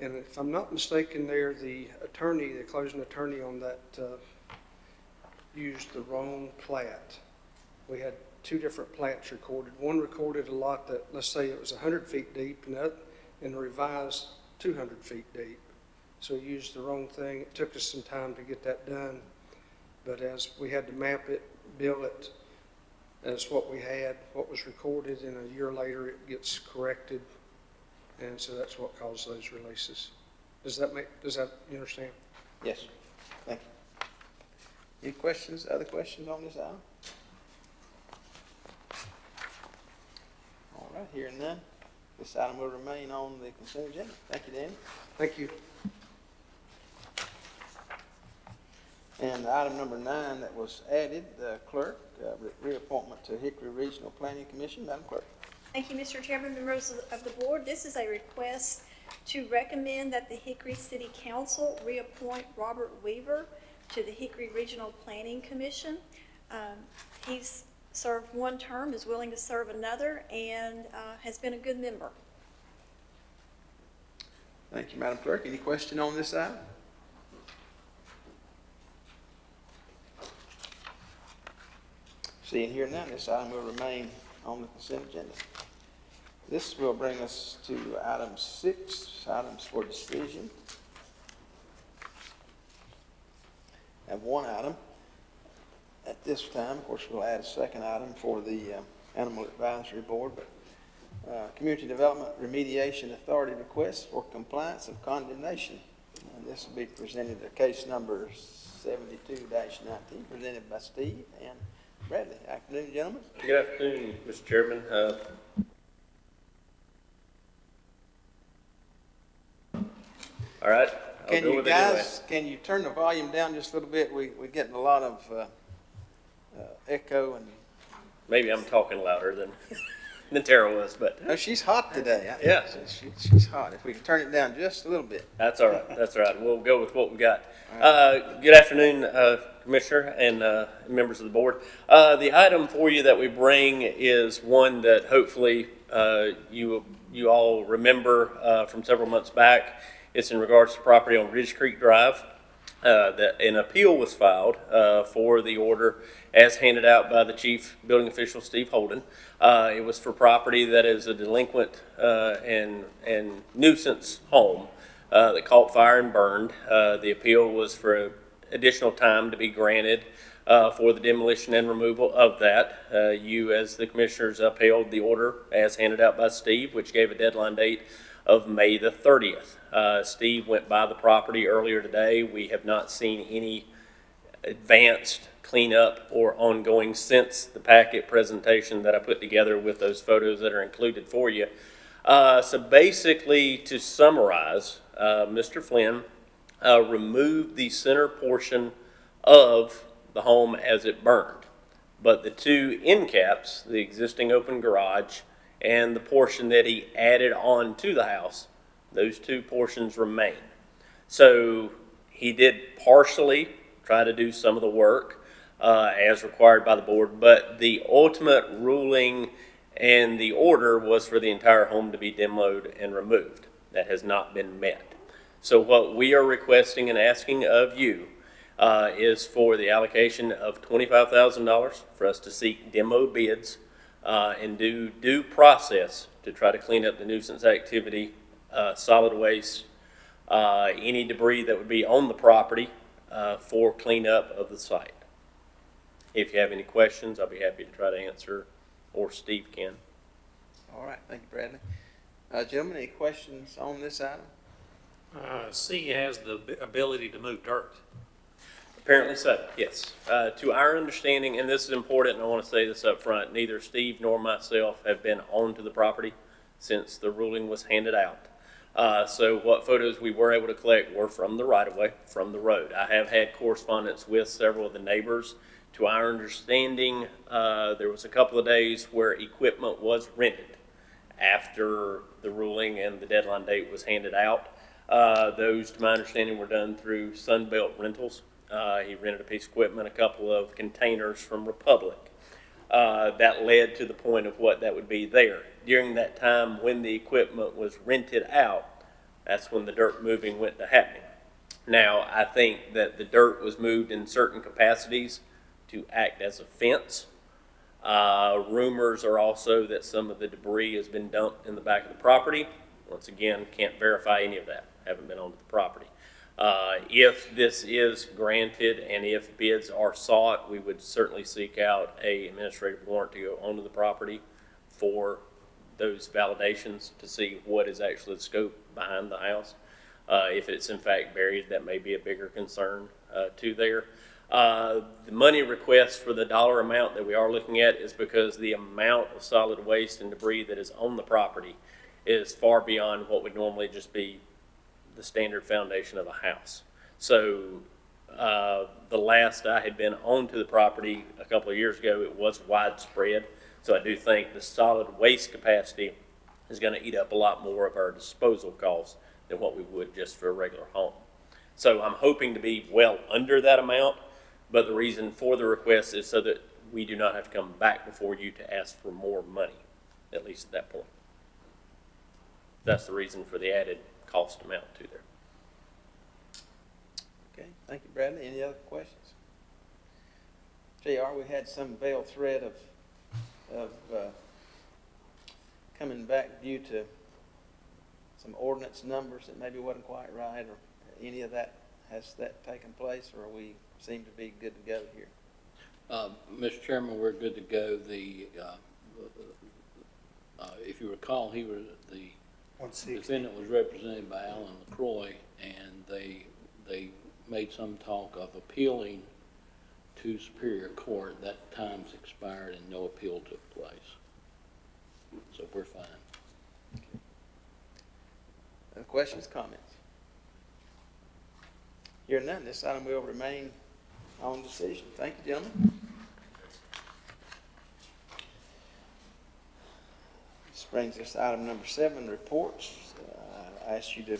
And if I'm not mistaken there, the closing attorney on that used the wrong plat. We had 2 different plats recorded. One recorded a lot that, let's say it was 100 feet deep, and revised 200 feet deep. So he used the wrong thing. It took us some time to get that done, but as we had to map it, bill it as what we had, what was recorded, and a year later it gets corrected, and so that's what caused those releases. Does that you understand? Yes, thank you. Any questions, other questions on this item? All right, hearing none, this item will remain on the consent agenda. Thank you, Danny. Thank you. And item number 9 that was added, the clerk, reappointment to Hickory Regional Planning Commission. Madam Clerk. Thank you, Mr. Chairman, members of the board. This is a request to recommend that the Hickory City Council reappoint Robert Weaver to the Hickory Regional Planning Commission. He's served 1 term, is willing to serve another, and has been a good member. Thank you, Madam Clerk. Any question on this item? Seeing here none, this item will remain on the consent agenda. This will bring us to item 6, items for decision. I have 1 item. At this time, of course, we'll add a 2nd item for the Animal Advisory Board, but Community Development Remediation Authority request for compliance of condemnation. And this will be presented at case number 72-19, presented by Steve and Bradley. Afternoon, gentlemen. Good afternoon, Mr. Chairman. All right. Can you guys, can you turn the volume down just a little bit? We're getting a lot of echo and. Maybe I'm talking louder than than Tara was, but No, she's hot today. Yeah. She's hot. If we can turn it down just a little bit. that's all right. That's all right. We'll go with what we got. Good afternoon, Commissioner and members of the board. The item for you that we bring is one that hopefully you all remember from several months back. It's in regards to property on Ridge Creek Drive. That an appeal was filed for the order as handed out by the chief building official, Steve Holden. It was for property that is a delinquent and nuisance home that caught fire and burned. The appeal was for additional time to be granted for the demolition and removal of that. You, as the commissioners, upheld the order as handed out by Steve, which gave a deadline date of May the 30th. Steve went by the property earlier today. We have not seen any advanced cleanup or ongoing since the packet presentation that I put together with those photos that are included for you. So basically, to summarize, Mr. Flynn removed the center portion of the home as it burned, but the two end caps, the existing open garage and the portion that he added on to the house, those two portions remain. So he did partially try to do some of the work as required by the board, but the ultimate ruling and the order was for the entire home to be demoed and removed. That has not been met. So what we are requesting and asking of you is for the allocation of $25,000 for us to seek demo bids and do due process to try to clean up the nuisance activity, solid waste, any debris that would be on the property for cleanup of the site. If you have any questions, I'll be happy to try to answer, or Steve can. All right, thank you, Bradley. Gentlemen, any questions on this item? C has the ability to move dirt. Apparently so, yes. To our understanding, and this is important, and I want to say this up front, neither Steve nor myself have been onto the property since the ruling was handed out. So what photos we were able to collect were from the right-of-way, from the road. I have had correspondence with several of the neighbors. To our understanding, there was a couple of days where equipment was rented after the ruling and the deadline date was handed out. Those, to my understanding, were done through Sunbelt Rentals. He rented a piece of equipment, a couple of containers from Republic. That led to the point of what that would be there. During that time when the equipment was rented out, that's when the dirt moving went to happening. Now, I think that the dirt was moved in certain capacities to act as a fence. Rumors are also that some of the debris has been dumped in the back of the property. Once again, can't verify any of that. Haven't been onto the property. If this is granted and if bids are sought, we would certainly seek out an administrative warrant to go onto the property for those validations to see what is actually the scope behind the house. If it's in fact buried, that may be a bigger concern to there. The money request for the dollar amount that we are looking at is because the amount of solid waste and debris that is on the property is far beyond what would normally just be the standard foundation of a house. So the last I had been onto the property a couple of years ago, it was widespread. So I do think the solid waste capacity is going to eat up a lot more of our disposal costs than what we would just for a regular home. So I'm hoping to be well under that amount, but the reason for the request is so that we do not have to come back before you to ask for more money, at least at that point. That's the reason for the added cost amount to there. Okay, thank you, Bradley. Any other questions? JR, we had some veiled threat of coming back due to some ordinance numbers that maybe wasn't quite right, or any of that. Has that taken place, or we seem to be good to go here? Mr. Chairman, we're good to go. If you recall, the defendant was represented by Alan LaCroix, and they made some talk of appealing to Superior Court. That time's expired and no appeal took place. So we're fine. Other questions, comments? Hearing none, this item will remain on decision. Thank you, gentlemen. brings us to item number 7, reports. I ask you to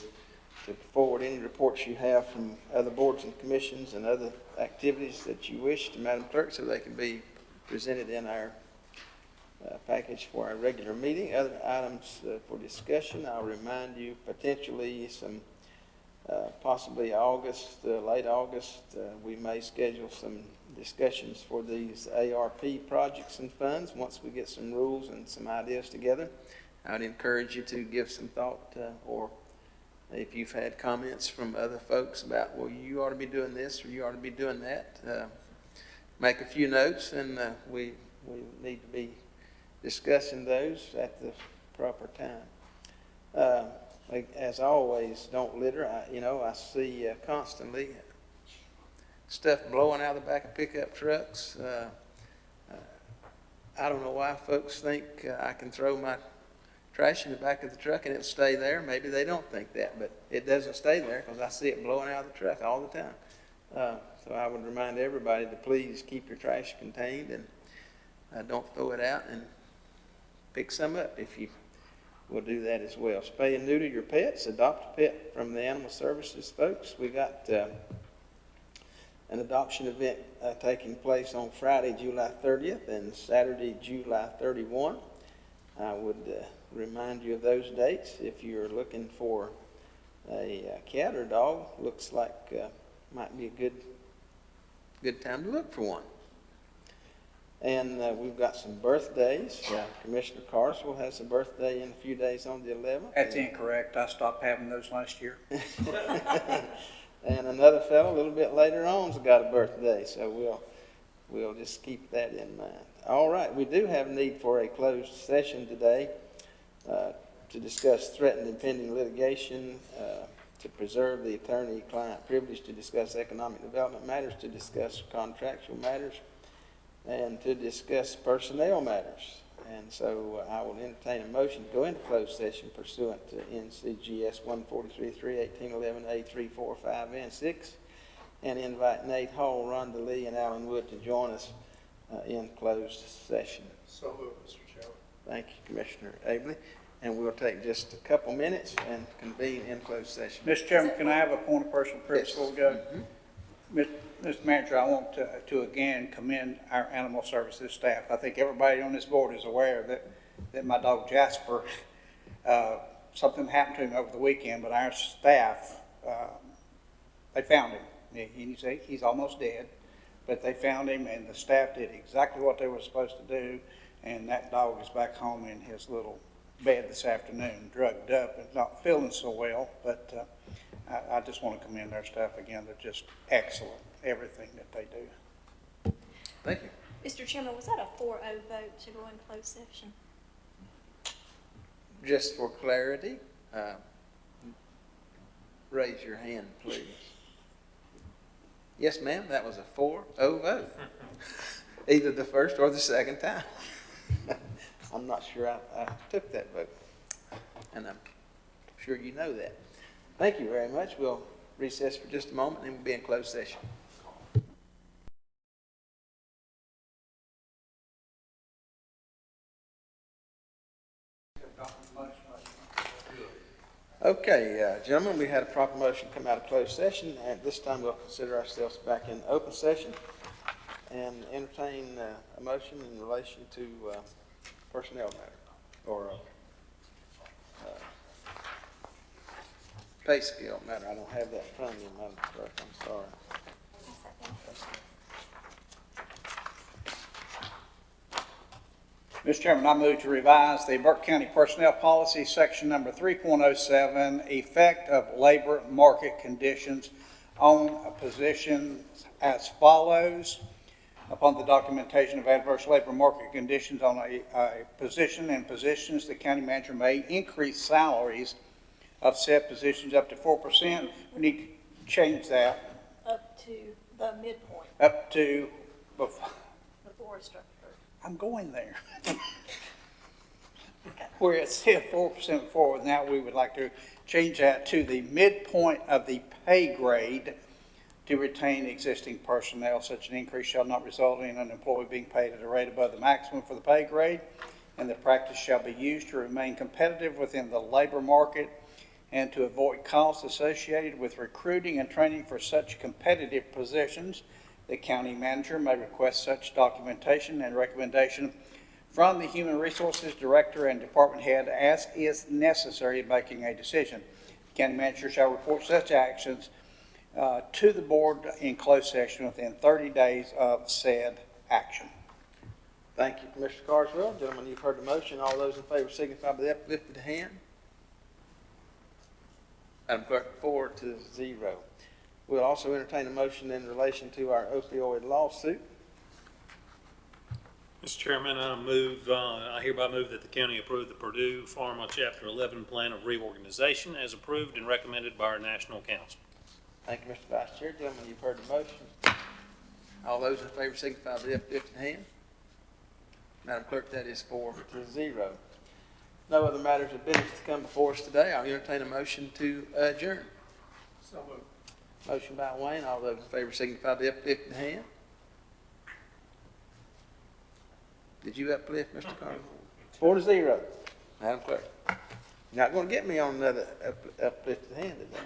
forward any reports you have from other boards and commissions and other activities that you wish to Madam Clerk so they can be presented in our package for our regular meeting. Other items for discussion, I'll remind you potentially some possibly August, late August, we may schedule some discussions for these ARP projects and funds once we get some rules and some ideas together. I would encourage you to give some thought or if you've had comments from other folks about, well, you ought to be doing this or you ought to be doing that, make a few notes, and we need to be discussing those at the proper time. As always, don't litter. I see constantly stuff blowing out of the back of pickup trucks. I don't know why folks think I can throw my trash in the back of the truck and it'll stay there. Maybe they don't think that, but it doesn't stay there because I see it blowing out of the truck all the time. So I would remind everybody to please keep your trash contained and don't throw it out, and pick some up if you will do that as well. Spay and neuter your pets. Adopt a pet from the Animal Services folks. We got an adoption event taking place on Friday, July 30th and Saturday, July 31. I would remind you of those dates. If you're looking for a cat or dog, looks like might be a good time to look for one. And we've got some birthdays. Commissioner Carswell has a birthday in a few days on the 11th. That's incorrect. I stopped having those last year. And another fellow a little bit later on's got a birthday, so we'll just keep that in mind. All right, we do have need for a closed session today to discuss threatened and pending litigation, to preserve the attorney-client privilege, to discuss economic development matters, to discuss contractual matters, and to discuss personnel matters. And so I will entertain a motion to go into closed session pursuant to NCGS 143.3, 1811A, 3, 4, 5, and 6, and invite Nate Hall, Rhonda Lee, and Alan Wood to join us in closed session. So moved, Mr. Chairman. Thank you, Commissioner Abley. And we'll take just a couple minutes and convene in closed session. Mr. Chairman, can I have a point of personal privilege before we go? Mr. Manager, I want to again commend our animal services staff. I think everybody on this board is aware that my dog Jasper, something happened to him over the weekend, but our staff, they found him. He's almost dead, but they found him, and the staff did exactly what they were supposed to do, and that dog is back home in his little bed this afternoon, drugged up and not feeling so well, but I just want to commend our staff again. They're just excellent, everything that they do. Thank you. Mr. Chairman, was that a 4-0 vote to go in closed session? Just for clarity, raise your hand, please. Yes, ma'am, that was a 4-0 vote. Either the first or the second time. I'm not sure I took that vote, and I'm sure you know that. Thank you very much. We'll recess for just a moment, and we'll be in closed session. Okay, gentlemen, we had a proper motion come out of closed session, and this time we'll consider ourselves back in open session and entertain a motion in relation to personnel matter or pay scale matter. I don't have that in front of me, Madam Clerk. I'm sorry. Mr. Chairman, I move to revise the Burke County Personnel Policy, section number 3.07, effect of labor market conditions on a position as follows. Upon the documentation of adverse labor market conditions on a position and positions, the county manager may increase salaries of said positions up to 4%. We need to change that. Up to the midpoint, Up to, the forest structure. I'm going there. Where it said 4% before, now we would like to change that to the midpoint of the pay grade to retain existing personnel. Such an increase shall not result in an employee being paid at a rate above the maximum for the pay grade. and the practice shall be used to remain competitive within the labor market and to avoid costs associated with recruiting and training for such competitive positions. The county manager may request such documentation and recommendation from the Human Resources Director and Department Head as is necessary in making a decision. The county manager shall report such actions to the board in closed session within 30 days of said action. Thank you, Commissioner Carswell. Gentlemen, you've heard the motion. All those in favor signify by the uplifted hand. Madam Clerk, 4-0. We'll also entertain a motion in relation to our opioid lawsuit. Mr. Chairman, I hereby move that the county approve the Purdue Pharma Chapter 11 Plan of Reorganization as approved and recommended by our National Council. Thank you, Mr. Vice Chair. Gentlemen, you've heard the motion. All those in favor signify by the uplifted hand. Madam Clerk, that is 4-0. No other matters of business to come before us today. I'll entertain a motion to adjourn. So moved. Motion by Wayne. All those in favor signify by the uplifted hand. Did you uplift, Mr. Carter? 4-0. Madam Clerk. You're not going to get me on another uplifted hand today.